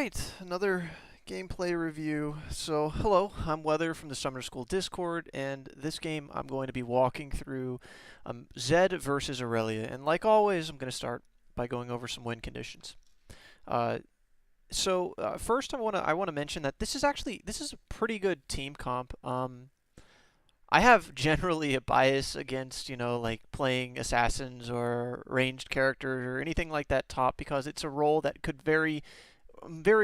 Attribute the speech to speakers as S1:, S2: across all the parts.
S1: right, another gameplay review. So, hello, I'm Weather from the Summer School Discord, and this game I'm going to be walking through Zed versus Irelia. And like always, I'm going to start by going over some win conditions. Uh, First, I want to mention that this is a pretty good team comp. I have generally a bias against, like playing assassins or ranged characters or anything like that top because it's a role that could very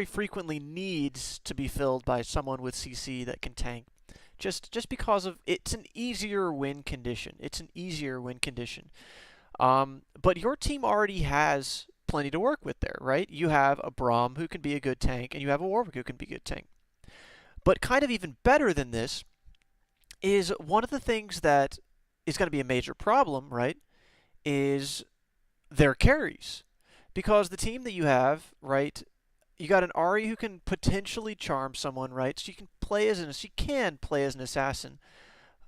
S1: frequently needs to be filled by someone with CC that can tank. Just because of it's an easier win condition. It's an easier win condition. But your team already has plenty to work with there, right? You have a Braum who can be a good tank, and you have a Warwick who can be a good tank. But kind of even better than this is one of the things that is going to be a major problem, right? Is their carries. Because the team that you have, right, you got an Ari who can potentially charm someone, right? So she can play as an assassin,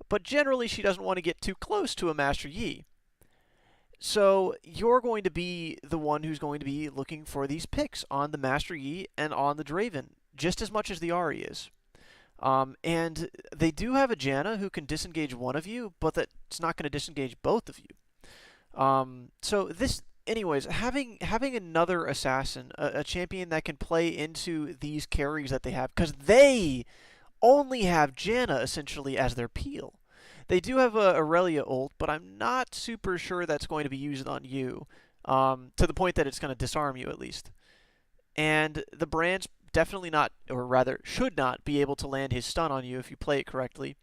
S1: but generally she doesn't want to get too close to a Master Yi. So you're going to be the one who's going to be looking for these picks on the Master Yi and on the Draven, just as much as the Ari is. And they do have a Janna who can disengage one of you, but that's not going to disengage both of you. Anyways, having another assassin, a champion that can play into these carries that they have, because they only have Janna essentially as their peel. They do have a Irelia ult, but I'm not super sure that's going to be used on you, to the point that it's going to disarm you at least. And the Brand's definitely not, or rather should not, be able to land his stun on you if you play it correctly.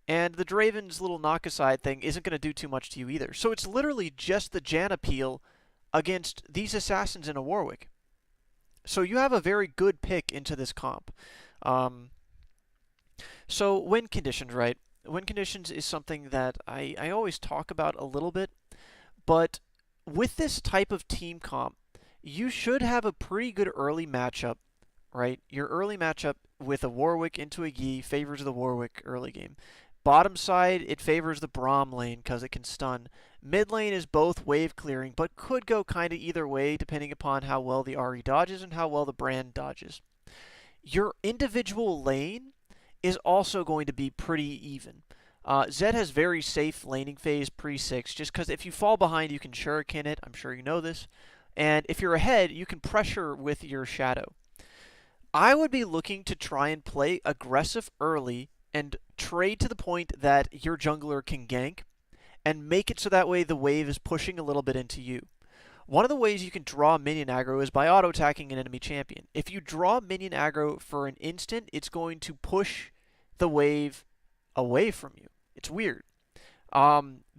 S1: And the Draven's little knock-aside thing isn't going to do too much to you either. So it's literally just the Janna peel against these assassins in a Warwick. So you have a very good pick into this comp. So win conditions, right? Win conditions is something that I always talk about a little bit. But with this type of team comp, you should have a pretty good early matchup, right? Your early matchup with a Warwick into a Yi favors the Warwick early game. Bottom side, it favors the Braum lane because it can stun. Mid lane is both wave clearing, but could go kind of either way depending upon how well the Ari dodges and how well the Brand dodges. Your individual lane is also going to be pretty even. Zed has very safe laning phase pre-6, just because if you fall behind, you can shuriken it. I'm sure you know this. And if you're ahead, you can pressure with your shadow. I would be looking to try and play aggressive early and trade to the point that your jungler can gank and make it so that way the wave is pushing a little bit into you. One of the ways you can draw minion aggro is by auto-attacking an enemy champion. If you draw minion aggro for an instant, it's going to push the wave away from you. It's weird.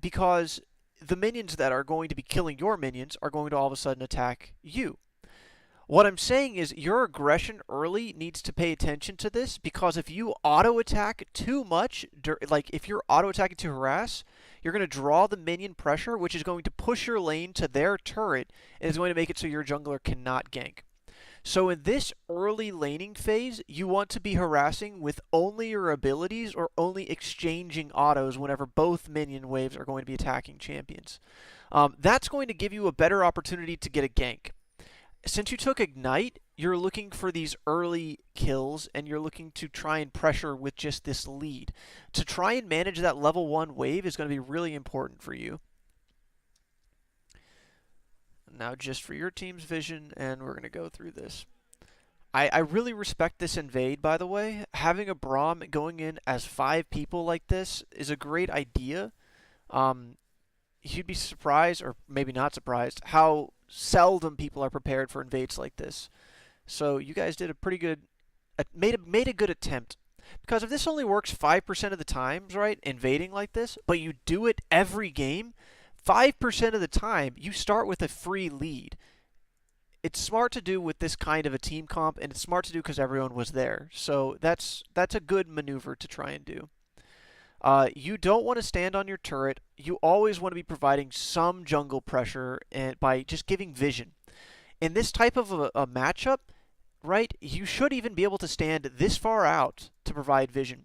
S1: Because the minions that are going to be killing your minions are going to all of a sudden attack you. What I'm saying is your aggression early needs to pay attention to this, because if you auto-attack too much, like if you're auto-attacking to harass, you're going to draw the minion pressure, which is going to push your lane to their turret, and is going to make it so your jungler cannot gank. So in this early laning phase, you want to be harassing with only your abilities or only exchanging autos whenever both minion waves are going to be attacking champions. That's going to give you a better opportunity to get a gank. Since you took Ignite, you're looking for these early kills, and you're looking to try and pressure with just this lead. To try and manage that level 1 wave is going to be really important for you. Now just for your team's vision, and we're going to go through this. I really respect this invade, by the way. Having a Braum going in as 5 people like this is a great idea. You'd be surprised, or maybe not surprised, how seldom people are prepared for invades like this. So you guys did a pretty good, made a good attempt. Because if this only works 5% of the times, right, invading like this, but you do it every game, 5% of the time you start with a free lead. It's smart to do with this kind of a team comp, and it's smart to do because everyone was there. So that's a good maneuver to try and do. You don't want to stand on your turret. You always want to be providing some jungle pressure and by just giving vision. In this type of a matchup, right, you should even be able to stand this far out to provide vision.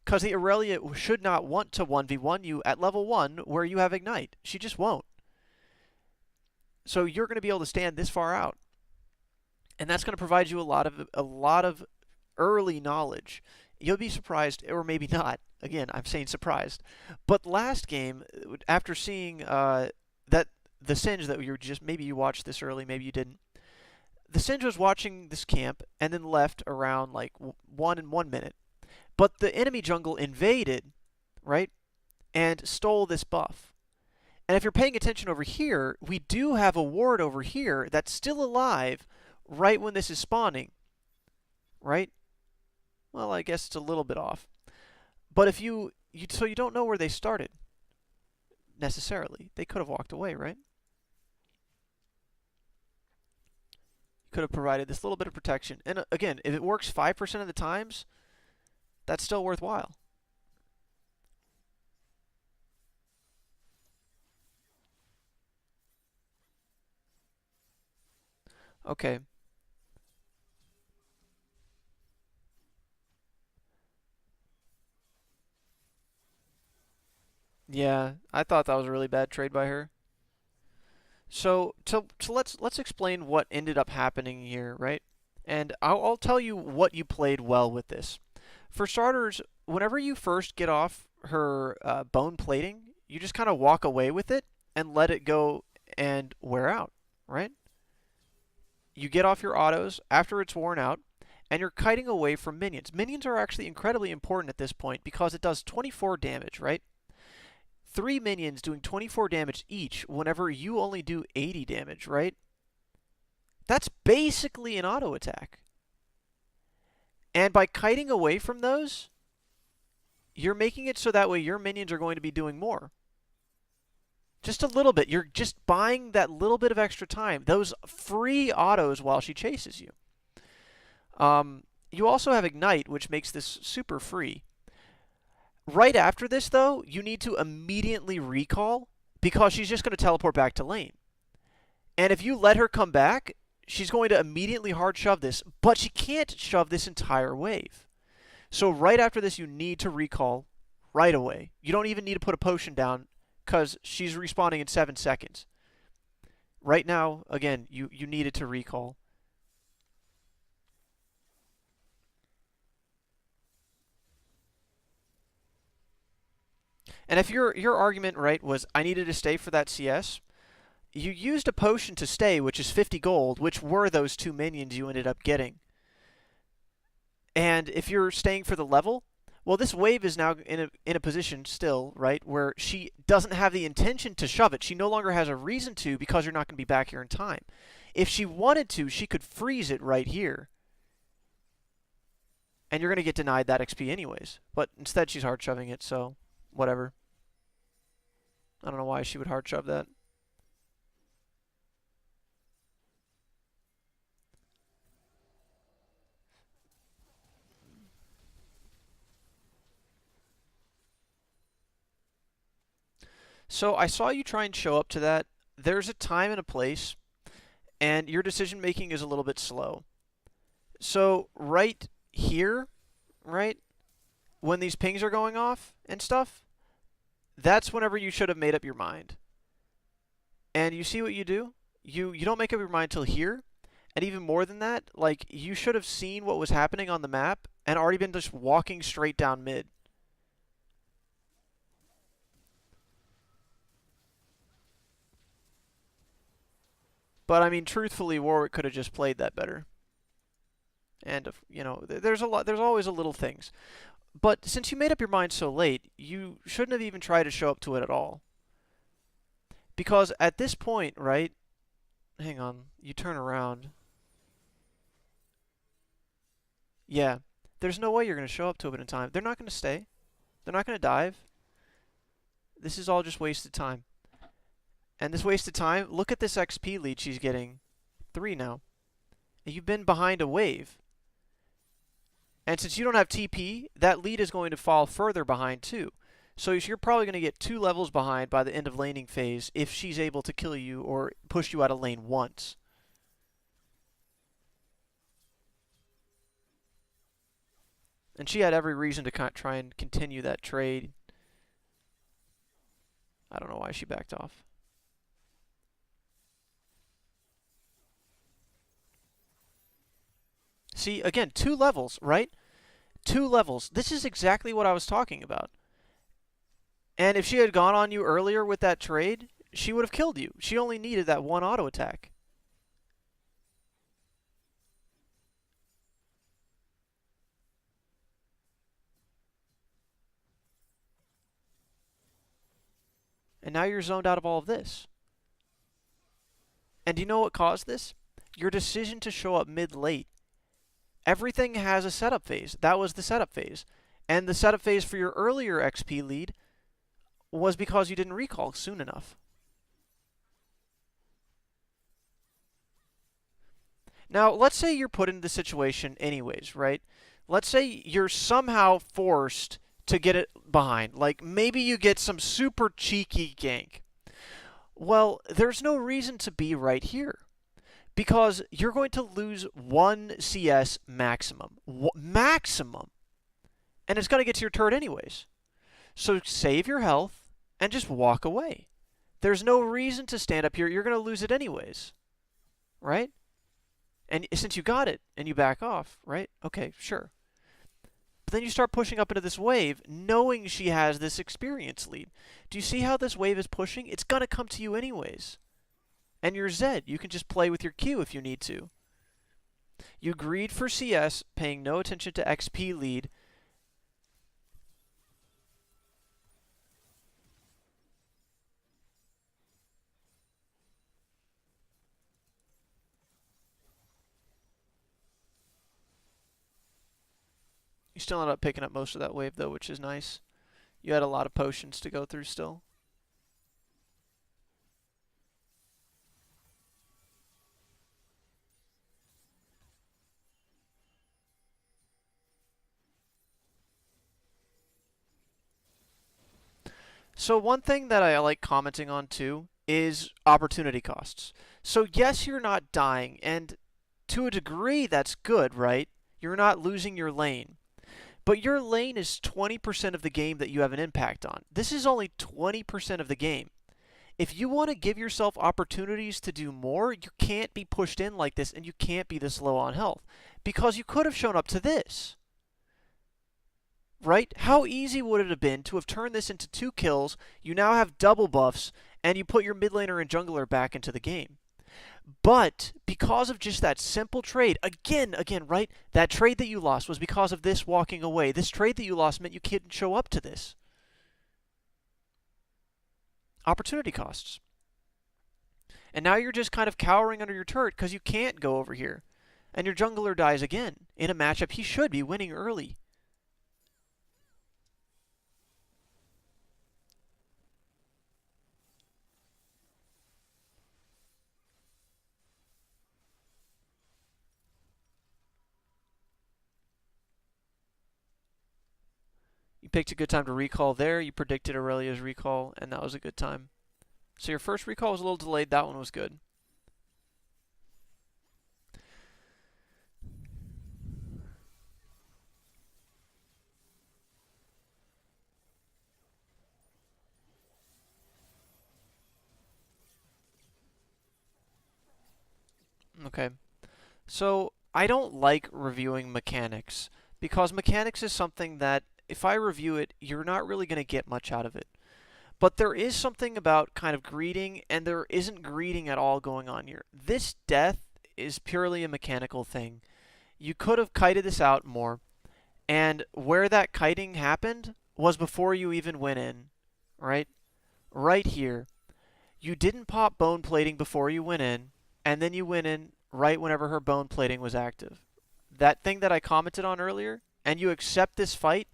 S1: Because the Irelia should not want to 1v1 you at level 1 where you have Ignite. She just won't. So you're going to be able to stand this far out. and that's going to provide you a lot of early knowledge. You'll be surprised, or maybe not. Again, I'm saying surprised. But last game, after seeing that the Singe that you just maybe you watched this early, maybe you didn't. The Singe was watching this camp and then left around like 1 minute. But the enemy jungle invaded, right, and stole this buff. And if you're paying attention over here, we do have a ward over here that's still alive right when this is spawning, right? Well, I guess it's a little bit off. But if so you don't know where they started necessarily. They could have walked away, right? You could have provided this little bit of protection. And again, if it works 5% of the times, that's still worthwhile. Okay. Yeah, I thought that was a really bad trade by her. So let's explain what ended up happening here, right? And I'll tell you what you played well with this. For starters, whenever you first get off her bone plating, you just kind of walk away with it and let it go and wear out, right? You get off your autos after it's worn out, and you're kiting away from minions. Minions are actually incredibly important at this point because it does 24 damage, right? Three minions doing 24 damage each whenever you only do 80 damage, right? That's basically an auto attack. And by kiting away from those, you're making it so that way your minions are going to be doing more. Just a little bit. You're just buying that little bit of extra time. Those free autos while she chases you. You also have Ignite, which makes this super free. Right after this, though, you need to immediately recall because she's just going to teleport back to lane. And if you let her come back, she's going to immediately hard shove this, but she can't shove this entire wave. So right after this, you need to recall right away. You don't even need to put a potion down because she's respawning in 7 seconds. Right now, again, you needed to recall. And if your argument, right, was I needed to stay for that CS, you used a potion to stay, which is 50 gold, which were those two minions you ended up getting. And if you're staying for the level, well, this wave is now in a position still, right, where she doesn't have the intention to shove it. She no longer has a reason to because you're not going to be back here in time. If she wanted to, she could freeze it right here. And you're going to get denied that XP anyways. But instead, she's hard shoving it, so whatever. I don't know why she would hard shove that. So I saw you try and show up to that. There's a time and a place, and your decision making is a little bit slow. So right here, right, when these pings are going off and stuff, that's whenever you should have made up your mind. And you see what you do? You don't make up your mind till here. And even more than that, like you should have seen what was happening on the map and already been just walking straight down mid. But I mean, truthfully, Warwick could have just played that better. And there's a lot. There's always a little things. But since you made up your mind so late, you shouldn't have even tried to show up to it at all. Because at this point, right? Hang on. You turn around. Yeah. There's no way you're going to show up to it in time. They're not going to stay. They're not going to dive. This is all just wasted time. And this wasted time, look at this XP lead she's getting. 3 now. You've been behind a wave. And since you don't have TP, that lead is going to fall further behind too. So you're probably going to get 2 levels behind by the end of laning phase if she's able to kill you or push you out of lane once. And she had every reason to try and continue that trade. I don't know why she backed off. See, again, two levels, right? Two levels. This is exactly what I was talking about. And if she had gone on you earlier with that trade, she would have killed you. She only needed that one auto attack. And now you're zoned out of all of this. And do you know what caused this? Your decision to show up mid-late. Everything has a setup phase. That was the setup phase. And the setup phase for your earlier XP lead was because you didn't recall soon enough. Now, let's say you're put into the situation anyways, right? Let's say you're somehow forced to get it behind. Like maybe you get some super cheeky gank. Well, there's no reason to be right here because you're going to lose 1 CS maximum. Maximum. And it's going to get to your turret anyways. So save your health and just walk away. There's no reason to stand up here. You're going to lose it anyways. Right? And since you got it and you back off, right? Okay, sure. But then you start pushing up into this wave, knowing she has this experience lead. Do you see how this wave is pushing? It's going to come to you anyways. And you're Zed. You can just play with your Q if you need to. You greed for CS, paying no attention to XP lead. You still ended up picking up most of that wave, though, which is nice. You had a lot of potions to go through still. So one thing that I like commenting on, too, is opportunity costs. So yes, you're not dying, and to a degree, that's good, right? You're not losing your lane. But your lane is 20% of the game that you have an impact on. This is only 20% of the game. If you want to give yourself opportunities to do more, you can't be pushed in like this and you can't be this low on health. Because you could have shown up to this. Right? How easy would it have been to have turned this into 2 kills, you now have double buffs, and you put your mid laner and jungler back into the game? But because of just that simple trade, again, right? That trade that you lost was because of this walking away. This trade that you lost meant you couldn't show up to this. Opportunity costs. And now you're just kind of cowering under your turret because you can't go over here. And your jungler dies again in a matchup he should be winning early. You picked a good time to recall there. You predicted Irelia's recall, and that was a good time. So your first recall was a little delayed. That one was good. Okay. So I don't like reviewing mechanics because mechanics is something that if I review it, you're not really going to get much out of it. But there is something about kind of greeting, and there isn't greeting at all going on here. This death is purely a mechanical thing. You could have kited this out more, and where that kiting happened was before you even went in, right? Right here. You didn't pop bone plating before you went in, and then you went in right whenever her bone plating was active. That thing that I commented on earlier, and you accept this fight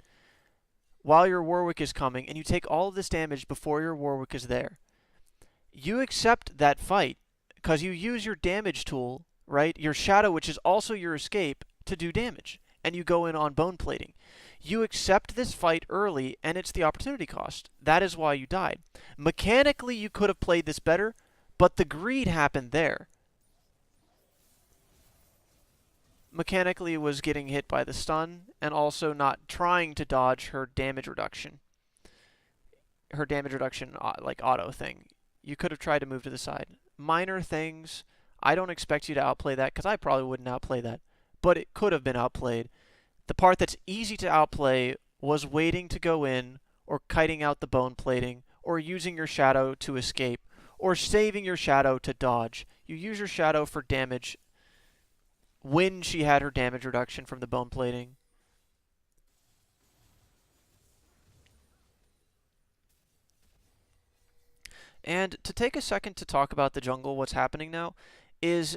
S1: while your Warwick is coming, and you take all of this damage before your Warwick is there. You accept that fight because you use your damage tool, right? Your shadow, which is also your escape, to do damage, and you go in on bone plating. You accept this fight early, and it's the opportunity cost. That is why you died. Mechanically, you could have played this better, but the greed happened there. Mechanically, it was getting hit by the stun, and also not trying to dodge her damage reduction. Her damage reduction, like, auto thing. You could have tried to move to the side. Minor things. I don't expect you to outplay that, because I probably wouldn't outplay that. but it could have been outplayed. The part that's easy to outplay was waiting to go in, or kiting out the bone plating, or using your shadow to escape, or saving your shadow to dodge. You use your shadow for damage when she had her damage reduction from the bone plating. And to take a second to talk about the jungle, what's happening now is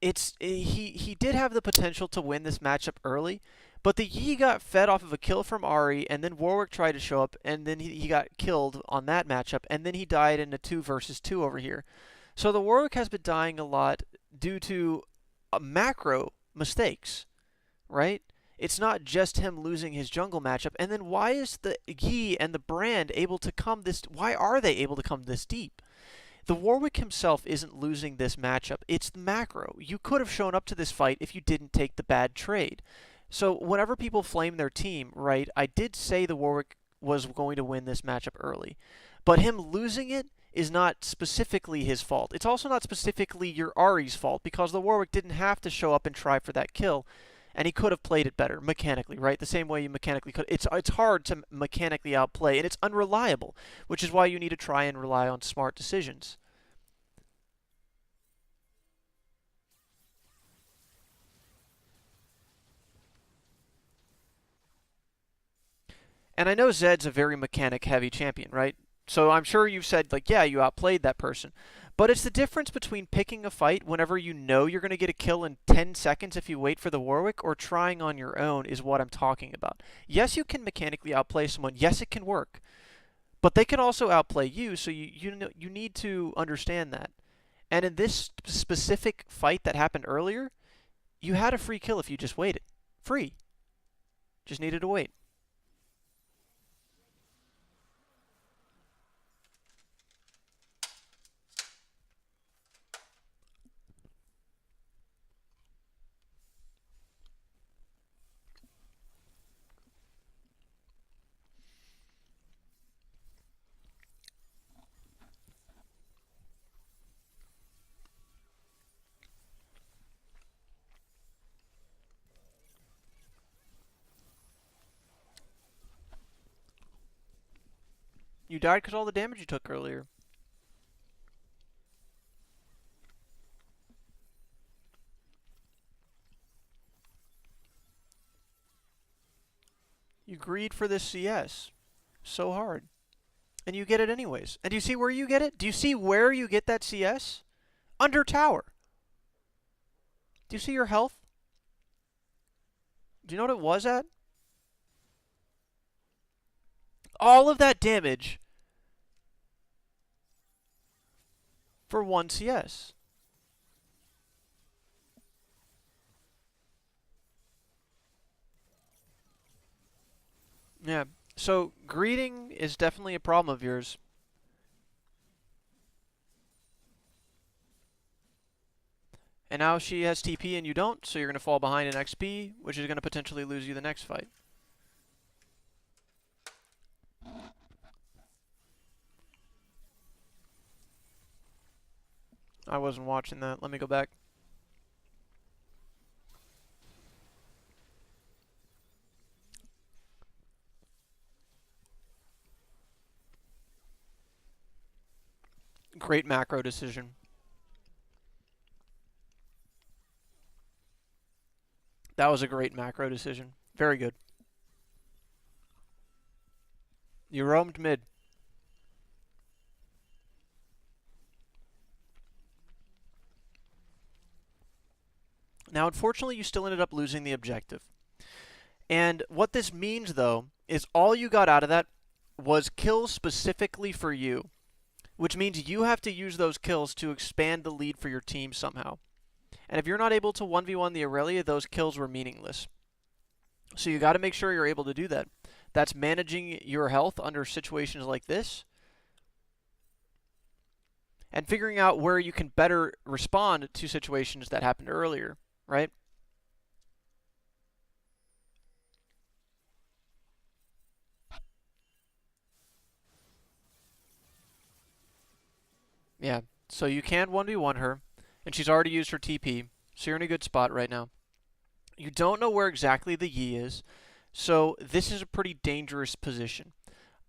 S1: he did have the potential to win this matchup early, but the Yi got fed off of a kill from Ari, and then Warwick tried to show up, and then he got killed on that matchup, and then he died in a 2 versus 2 over here. So the Warwick has been dying a lot due to macro mistakes, right? It's not just him losing his jungle matchup. And then why is the Yi and the Brand able to come this? Why are they able to come this deep? The Warwick himself isn't losing this matchup. It's the macro. You could have shown up to this fight if you didn't take the bad trade. So whenever people flame their team, right, I did say the Warwick was going to win this matchup early. But him losing it is not specifically his fault. It's also not specifically your Ari's fault because the Warwick didn't have to show up and try for that kill. And he could have played it better mechanically, right? The same way you mechanically could. It's hard to mechanically outplay, and it's unreliable, which is why you need to try and rely on smart decisions. And I know Zed's a very mechanic heavy champion, right? So I'm sure you've said, like, yeah, you outplayed that person. But it's the difference between picking a fight whenever you know you're going to get a kill in 10 seconds if you wait for the Warwick, or trying on your own is what I'm talking about. Yes, you can mechanically outplay someone. Yes, it can work. But they can also outplay you, so you need to understand that. And in this specific fight that happened earlier, you had a free kill if you just waited. Free. Just needed to wait. You died because all the damage you took earlier. You greed for this CS. So hard. And you get it anyways. And do you see where you get it? Do you see where you get that CS? Under tower. Do you see your health? Do you know what it was at? All of that damage for 1 CS. Yeah. So greeting is definitely a problem of yours. And now she has TP and you don't, so you're going to fall behind in XP, which is going to potentially lose you the next fight. I wasn't watching that. Let me go back. Great macro decision. That was a great macro decision. Very good. You roamed mid. Now, unfortunately, you still ended up losing the objective. And what this means, though, is all you got out of that was kills specifically for you, which means you have to use those kills to expand the lead for your team somehow. And if you're not able to 1v1 the Irelia, those kills were meaningless. So you got to make sure you're able to do that. That's managing your health under situations like this, and figuring out where you can better respond to situations that happened earlier, right? Yeah, so you can 1v1 her, and she's already used her TP, so you're in a good spot right now. You don't know where exactly the Yi is, so this is a pretty dangerous position.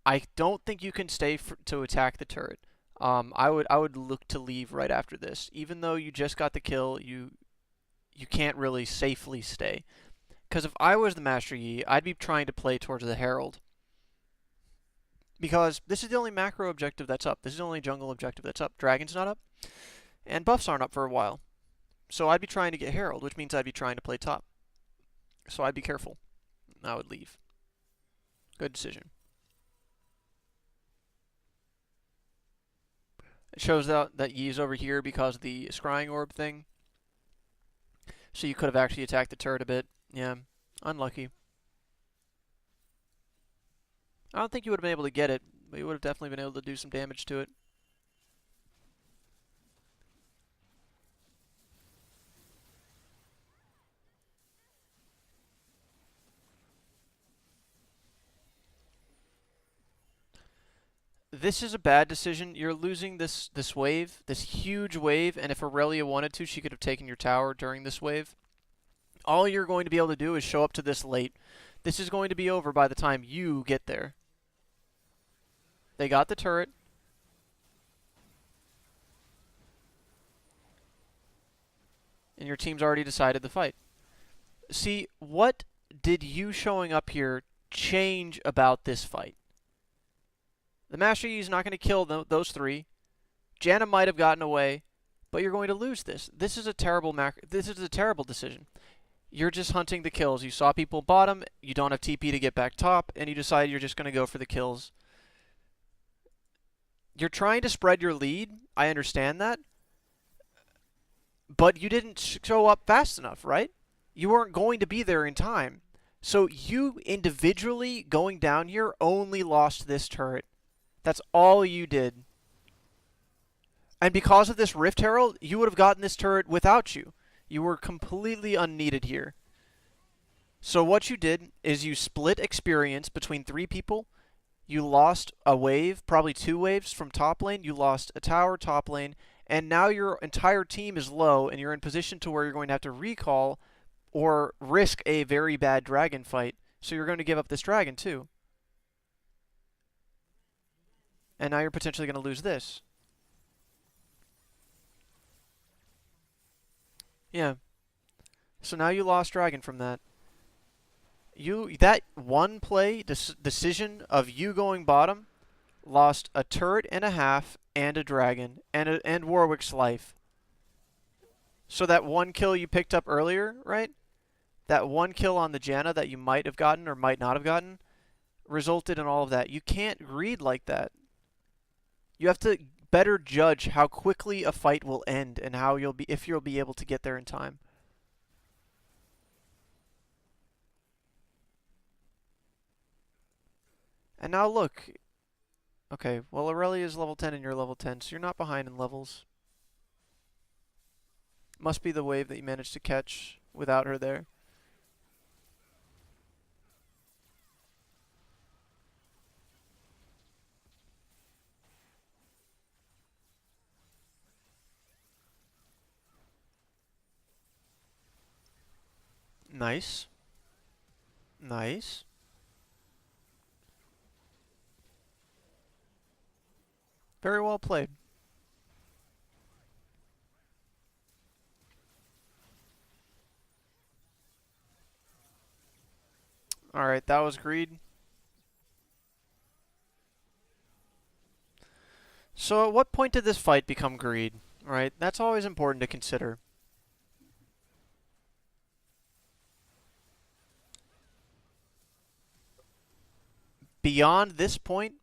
S1: I don't think you can stay to attack the turret. I would look to leave right after this. Even though you just got the kill, you can't really safely stay. Because if I was the Master Yi, I'd be trying to play towards the Herald. Because this is the only macro objective that's up. This is the only jungle objective that's up. Dragon's not up, and buffs aren't up for a while. So I'd be trying to get Herald, which means I'd be trying to play top. So I'd be careful. I would leave. Good decision. It shows that Yi's over here because of the scrying orb thing. So you could have actually attacked the turret a bit. Yeah, unlucky. I don't think you would have been able to get it, but you would have definitely been able to do some damage to it. This is a bad decision. You're losing this wave, this huge wave, and if Irelia wanted to, she could have taken your tower during this wave. All you're going to be able to do is show up to this late. This is going to be over by the time you get there. They got the turret. And your team's already decided the fight. See, what did you showing up here change about this fight? The Master Yi is not going to kill those three. Janna might have gotten away, but you're going to lose this. This is a terrible decision. You're just hunting the kills. You saw people bottom, you don't have TP to get back top, and you decide you're just going to go for the kills. You're trying to spread your lead. I understand that. But you didn't show up fast enough, right? You weren't going to be there in time. So you individually going down here only lost this turret. That's all you did. And because of this Rift Herald, you would have gotten this turret without you. You were completely unneeded here. So what you did is you split experience between 3 people. You lost a wave, probably 2 waves from top lane. You lost a tower top lane. And now your entire team is low, and you're in position to where you're going to have to recall or risk a very bad dragon fight. So you're going to give up this dragon too. And now you're potentially going to lose this. Yeah. So now you lost dragon from that. That one play decision of you going bottom lost a turret and a half and a dragon and Warwick's life. So that one kill you picked up earlier, right? That one kill on the Janna that you might have gotten or might not have gotten resulted in all of that. You can't greed like that. You have to better judge how quickly a fight will end and how if you'll be able to get there in time. And now look. Okay, well Irelia is level 10 and you're level 10, so you're not behind in levels. Must be the wave that you managed to catch without her there. Nice. Nice. Very well played. Alright, that was greed. So at what point did this fight become greed? Right? That's always important to consider. Beyond this point,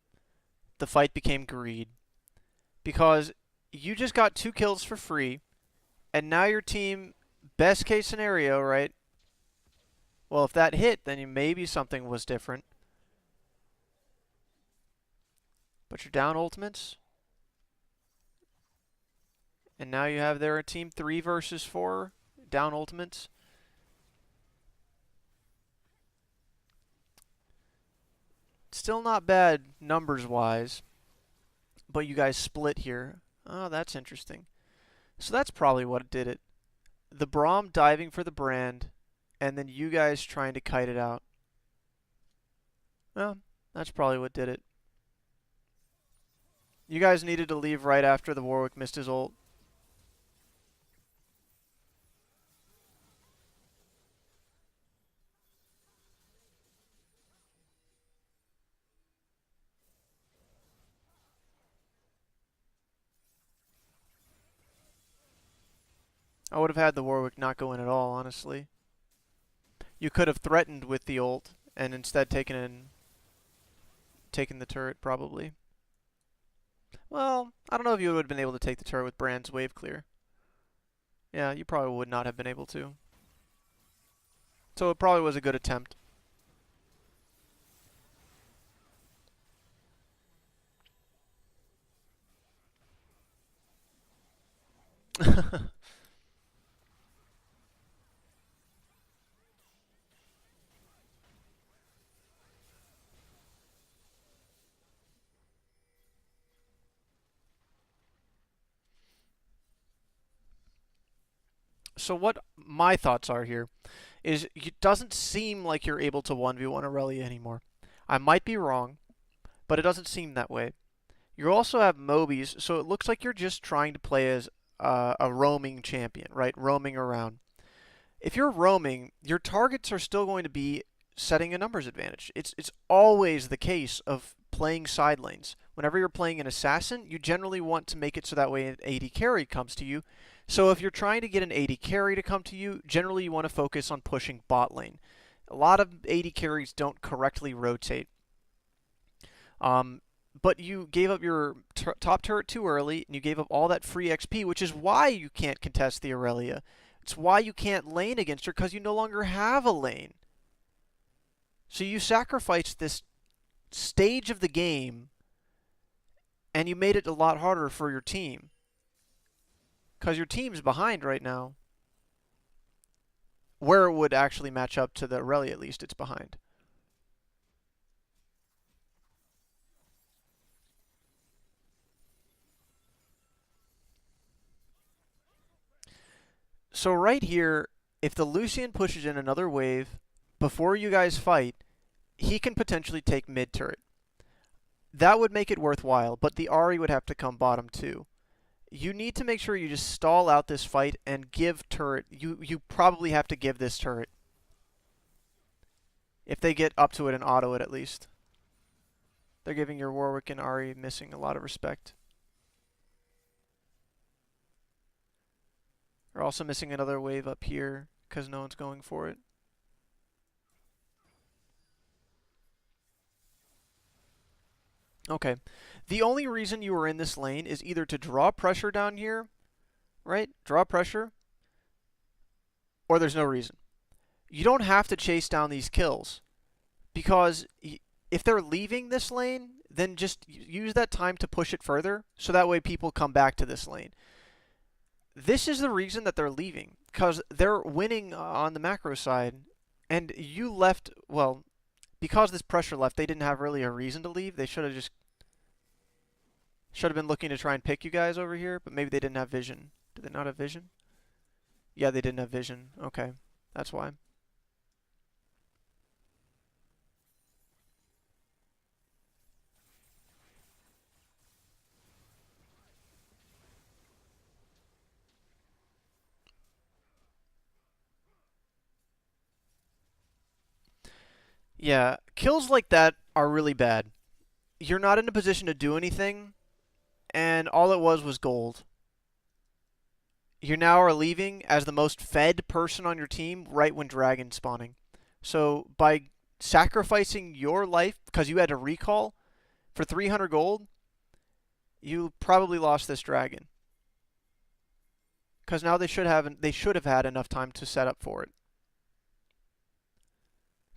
S1: the fight became greed. Because you just got 2 kills for free, and now your team, best case scenario, right? Well, if that hit, then maybe something was different. But you're down ultimates. And now you have their team 3 versus 4 down ultimates. Still not bad numbers-wise. But you guys split here. Oh, that's interesting. So that's probably what did it. The Braum diving for the brand and then you guys trying to kite it out. Well, that's probably what did it. You guys needed to leave right after the Warwick missed his ult. I would have had the Warwick not go in at all, honestly. You could have threatened with the ult and instead taken the turret, probably. Well, I don't know if you would have been able to take the turret with Brand's wave clear. Yeah, you probably would not have been able to. So it probably was a good attempt. So what my thoughts are here is it doesn't seem like you're able to 1v1 Irelia anymore. I might be wrong, but it doesn't seem that way. You also have Mobies, so it looks like you're just trying to play as a roaming champion, right? Roaming around. If you're roaming, your targets are still going to be setting a numbers advantage. It's always the case of playing side lanes. Whenever you're playing an assassin, you generally want to make it so that way an AD carry comes to you. So if you're trying to get an AD carry to come to you, generally you want to focus on pushing bot lane. A lot of AD carries don't correctly rotate. But you gave up your top turret too early, and you gave up all that free XP, which is why you can't contest the Irelia. It's why you can't lane against her, because you no longer have a lane. So you sacrificed this stage of the game, and you made it a lot harder for your team. Because your team's behind right now. Where it would actually match up to the Irelia, at least, it's behind. So right here, if the Lucian pushes in another wave before you guys fight, he can potentially take mid turret. That would make it worthwhile, but the Ahri would have to come bottom too. You need to make sure you just stall out this fight and give turret. You probably have to give this turret. If they get up to it and auto it at least. They're giving your Warwick and Ahri missing a lot of respect. They're also missing another wave up here because no one's going for it. Okay. The only reason you were in this lane is either to draw pressure down here, right? Draw pressure, or there's no reason. You don't have to chase down these kills because if they're leaving this lane, then just use that time to push it further so that way people come back to this lane. This is the reason that they're leaving, because they're winning on the macro side, and you left, well, because this pressure left, they didn't have really a reason to leave. They should have been looking to try and pick you guys over here, but maybe they didn't have vision. Did they not have vision? Yeah, they didn't have vision. Okay, that's why. Yeah, kills like that are really bad. You're not in a position to do anything, and all it was gold. You now are leaving as the most fed person on your team right when Dragon's spawning. So by sacrificing your life because you had to recall for 300 gold, you probably lost this dragon. Because now they should have had enough time to set up for it.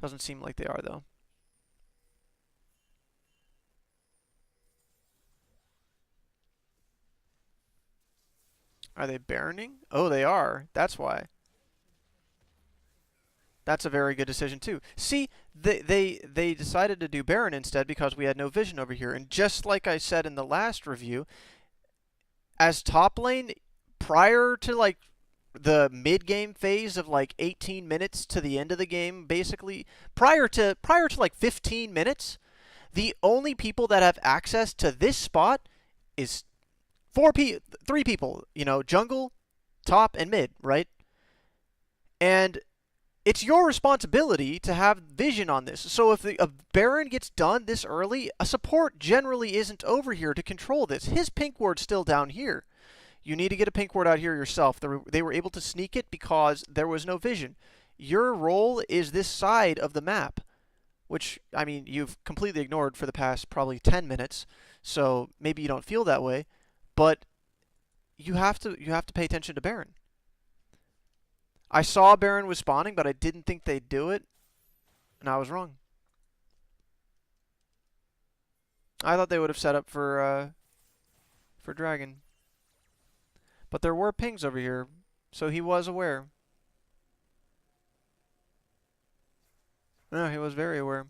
S1: Doesn't seem like they are though. Are they baroning? Oh, they are. That's why. That's a very good decision too. See, they decided to do Baron instead because we had no vision over here. And just like I said in the last review, as top lane, prior to like the mid-game phase of like 18 minutes to the end of the game, basically prior to like 15 minutes, the only people that have access to this spot is three people, jungle, top, and mid, right? And it's your responsibility to have vision on this. So if a Baron gets done this early, a support generally isn't over here to control this. His pink ward's still down here. You need to get a pink ward out here yourself. They were able to sneak it because there was no vision. Your role is this side of the map, which, I mean, you've completely ignored for the past probably 10 minutes, so maybe you don't feel that way, but you have to pay attention to Baron. I saw Baron was spawning, but I didn't think they'd do it, and I was wrong. I thought they would have set up for Dragon. But there were pings over here, so he was aware. No, he was very aware.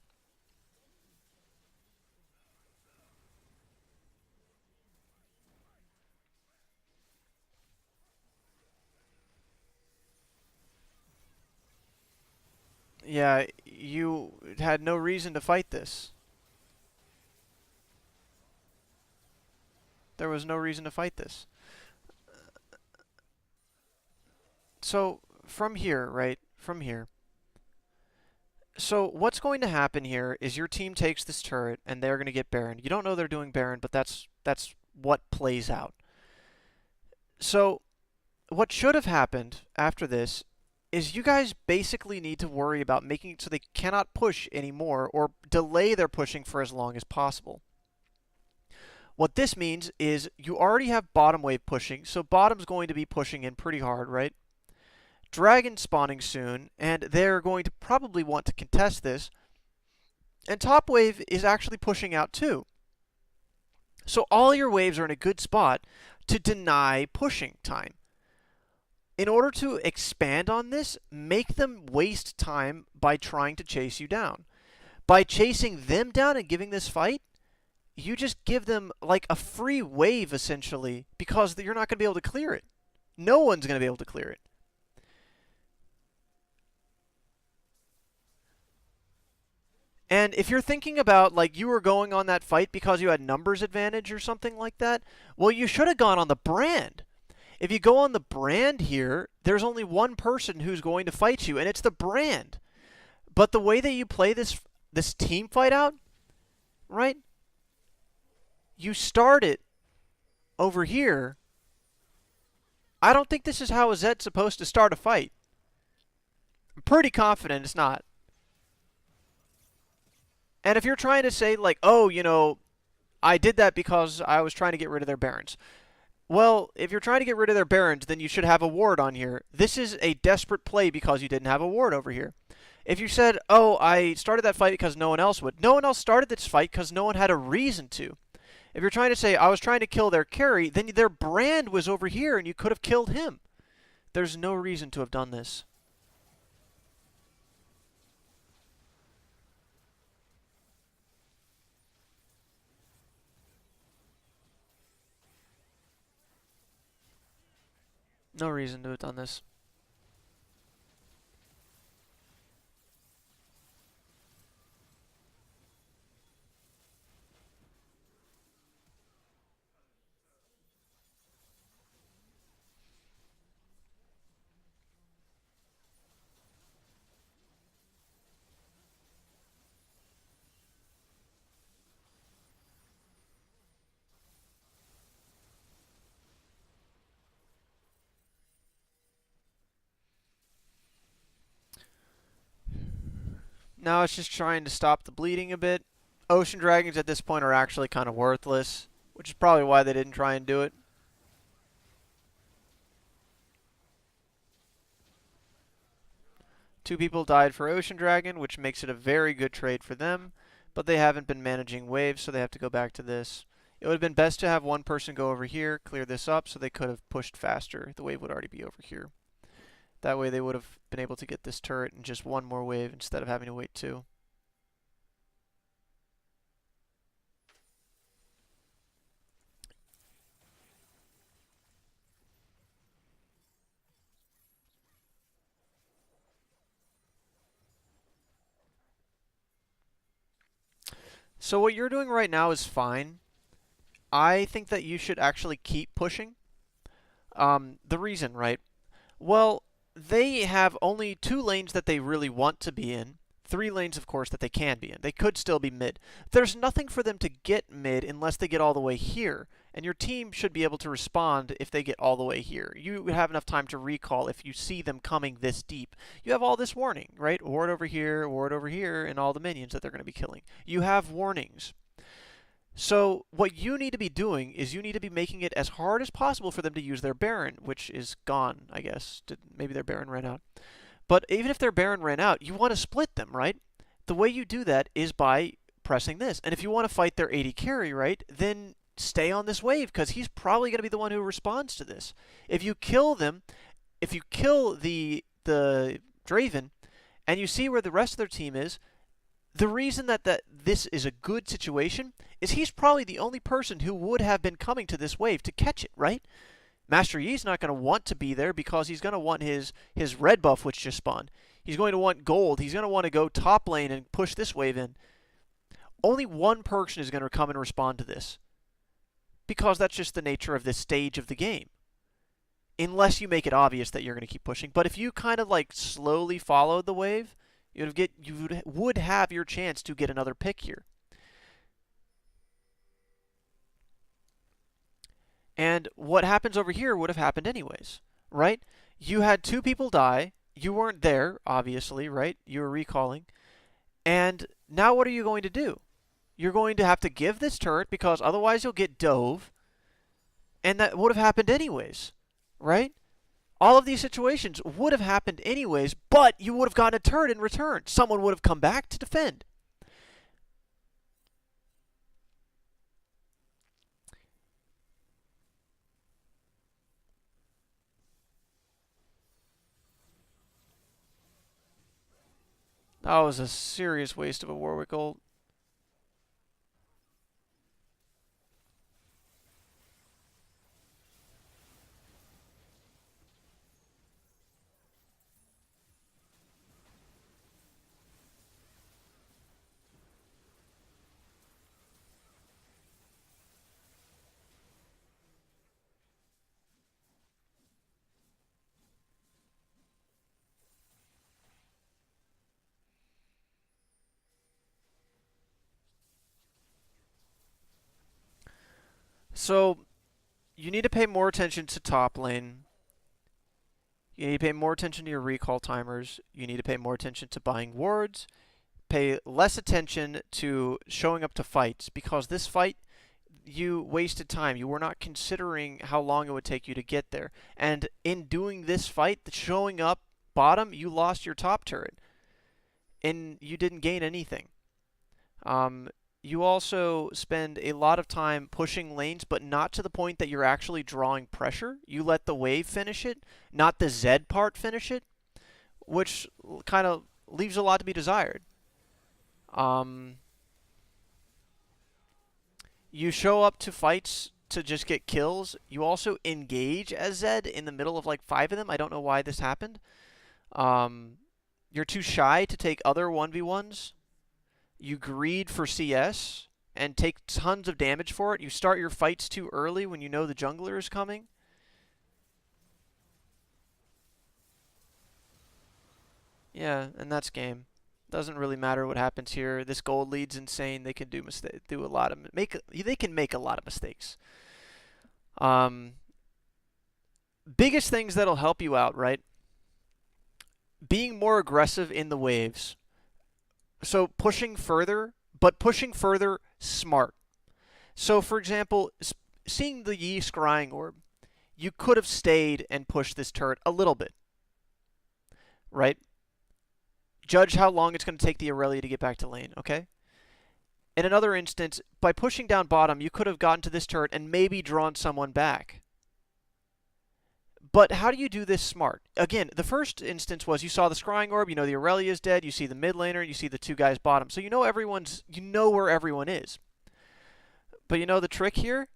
S1: Yeah, you had no reason to fight this. There was no reason to fight this. So, from here, right? From here. So, what's going to happen here is your team takes this turret and they're going to get Baron. You don't know they're doing Baron, but that's what plays out. So, what should have happened after this is you guys basically need to worry about making it so they cannot push anymore or delay their pushing for as long as possible. What this means is you already have bottom wave pushing, so bottom's going to be pushing in pretty hard, right? Dragon spawning soon, and they're going to probably want to contest this. And top wave is actually pushing out too. So all your waves are in a good spot to deny pushing time. In order to expand on this, make them waste time by trying to chase you down. By chasing them down and giving this fight, you just give them like a free wave essentially because you're not going to be able to clear it. No one's going to be able to clear it. And if you're thinking about like you were going on that fight because you had numbers advantage or something like that, well, you should have gone on the brand. If you go on the brand here, there's only one person who's going to fight you, and it's the brand. But the way that you play this team fight out, right? You start it over here. I don't think this is how a Zed's supposed to start a fight. I'm pretty confident it's not. And if you're trying to say, like, oh, I did that because I was trying to get rid of their barons. Well, if you're trying to get rid of their barons, then you should have a ward on here. This is a desperate play because you didn't have a ward over here. If you said, oh, I started that fight because no one else would, no one else started this fight because no one had a reason to. If you're trying to say, I was trying to kill their carry, then their brand was over here and you could have killed him. There's no reason to have done this. No reason to have done this. Now it's just trying to stop the bleeding a bit. Ocean Dragons at this point are actually kind of worthless, which is probably why they didn't try and do it. Two people died for Ocean Dragon, which makes it a very good trade for them, but they haven't been managing waves, so they have to go back to this. It would have been best to have one person go over here, clear this up, so they could have pushed faster. The wave would already be over here. That way they would have been able to get this turret in just one more wave instead of having to wait two. So what you're doing right now is fine. I think that you should actually keep pushing. The reason, right? Well, they have only 2 lanes that they really want to be in. 3 lanes, of course, that they can be in. They could still be mid. There's nothing for them to get mid unless they get all the way here. And your team should be able to respond if they get all the way here. You would have enough time to recall if you see them coming this deep. You have all this warning, right? Ward over here, and all the minions that they're going to be killing. You have warnings. So what you need to be doing is you need to be making it as hard as possible for them to use their Baron, which is gone, I guess. Maybe their Baron ran out. But even if their Baron ran out, you want to split them, right? The way you do that is by pressing this. And if you want to fight their AD carry, right, then stay on this wave because he's probably going to be the one who responds to this. If you kill them, if you kill the Draven, and you see where the rest of their team is, the reason that this is a good situation is he's probably the only person who would have been coming to this wave to catch it, right? Master Yi's not going to want to be there because he's going to want his red buff, which just spawned. He's going to want gold. He's going to want to go top lane and push this wave in. Only one person is going to come and respond to this because that's just the nature of this stage of the game. Unless you make it obvious that you're going to keep pushing. But if you kind of like slowly followed the wave, you would have your chance to get another pick here. And what happens over here would have happened anyways, right? You had 2 people die. You weren't there, obviously, right? You were recalling. And now what are you going to do? You're going to have to give this turret because otherwise you'll get dove. And that would have happened anyways, right? All of these situations would have happened anyways, but you would have gotten a turret in return. Someone would have come back to defend. That was a serious waste of a Warwick ult. So, you need to pay more attention to top lane. You need to pay more attention to your recall timers. You need to pay more attention to buying wards. Pay less attention to showing up to fights because this fight, you wasted time. You were not considering how long it would take you to get there. And in doing this fight, showing up bottom, you lost your top turret. And you didn't gain anything. Um, you also spend a lot of time pushing lanes, but not to the point that you're actually drawing pressure. You let the wave finish it, not the Zed part finish it, which kind of leaves a lot to be desired. Um, you show up to fights to just get kills. You also engage as Zed in the middle of like 5 of them. I don't know why this happened. Um, you're too shy to take other 1v1s. You greed for CS and take tons of damage for it. You start your fights too early when you know the jungler is coming. Yeah, and that's game. Doesn't really matter what happens here. This gold lead's insane. They can do a lot of they can make a lot of mistakes. Um, biggest things that'll help you out, right? Being more aggressive in the waves. So pushing further, but pushing further smart. So for example, seeing the Yi scrying orb, you could have stayed and pushed this turret a little bit, right? Judge how long it's going to take the Irelia to get back to lane, okay? In another instance, by pushing down bottom, you could have gotten to this turret and maybe drawn someone back. But how do you do this smart? Again, the first instance was you saw the scrying orb, you know the Irelia is dead, you see the mid laner, you see the 2 guys bottom. So you know where everyone is. But you know the trick here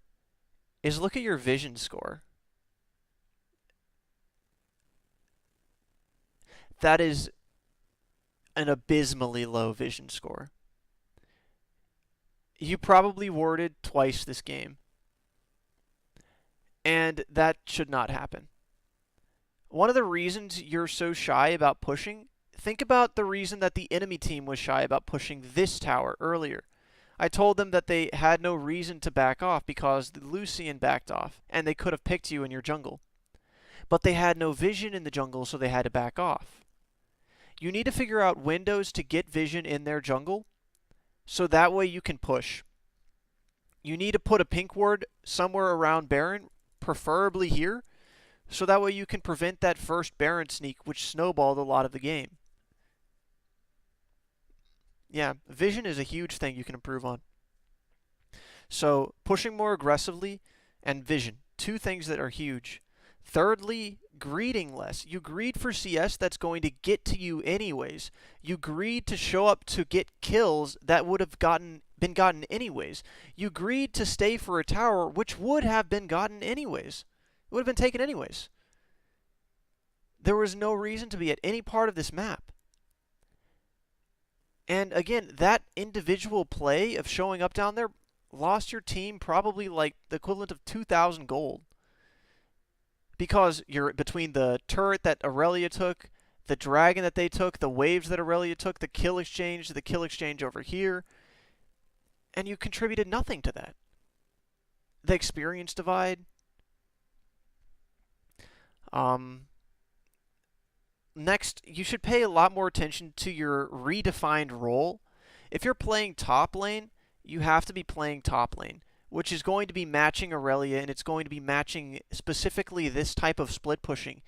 S1: is look at your vision score. That is an abysmally low vision score. You probably warded twice this game, and that should not happen. One of the reasons you're so shy about pushing, think about the reason that the enemy team was shy about pushing this tower earlier. I told them that they had no reason to back off because the Lucian backed off, and they could have picked you in your jungle. But they had no vision in the jungle, so they had to back off. You need to figure out windows to get vision in their jungle, so that way you can push. You need to put a pink ward somewhere around Baron, preferably here, so that way you can prevent that first Baron sneak, which snowballed a lot of the game. Yeah, vision is a huge thing you can improve on. So pushing more aggressively and vision, two things that are huge. Thirdly, greeding less. You greed for CS that's going to get to you anyways. You greed to show up to get kills that would have been gotten anyways. You greed to stay for a tower which would have been gotten anyways. It would have been taken anyways. There was no reason to be at any part of this map. And again, that individual play of showing up down there lost your team probably like the equivalent of 2,000 gold. Because you're between the turret that Irelia took, the dragon that they took, the waves that Irelia took, the kill exchange over here, and you contributed nothing to that. The experience divide. Next, you should pay a lot more attention to your redefined role. If you're playing top lane, you have to be playing top lane, which is going to be matching Irelia, and it's going to be matching specifically this type of split pushing.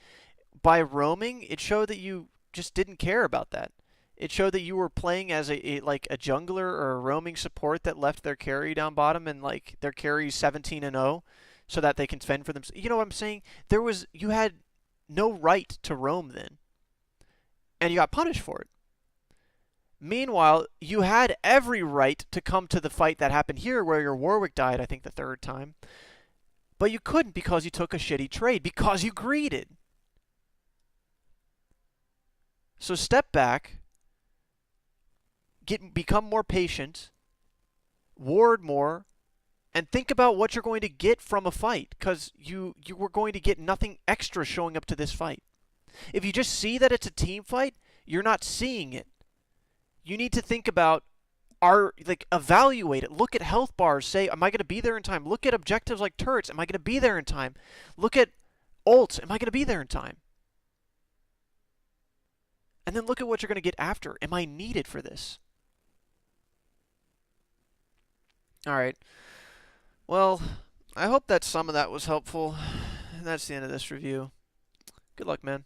S1: By roaming, it showed that you just didn't care about that. It showed that you were playing as a jungler or a roaming support that left their carry down bottom and like their carry 17-0 so that they can fend for themselves. You know what I'm saying? You had no right to roam then, and you got punished for it. Meanwhile, you had every right to come to the fight that happened here where your Warwick died, I think, the third time. But you couldn't because you took a shitty trade, because you greeded. So step back, become more patient, ward more, and think about what you're going to get from a fight, because you were going to get nothing extra showing up to this fight. If you just see that it's a team fight, you're not seeing it. You need to think about, evaluate it. Look at health bars. Say, am I going to be there in time? Look at objectives like turrets. Am I going to be there in time? Look at ults. Am I going to be there in time? And then look at what you're going to get after. Am I needed for this? All right. Well, I hope that some of that was helpful. That's the end of this review. Good luck, man.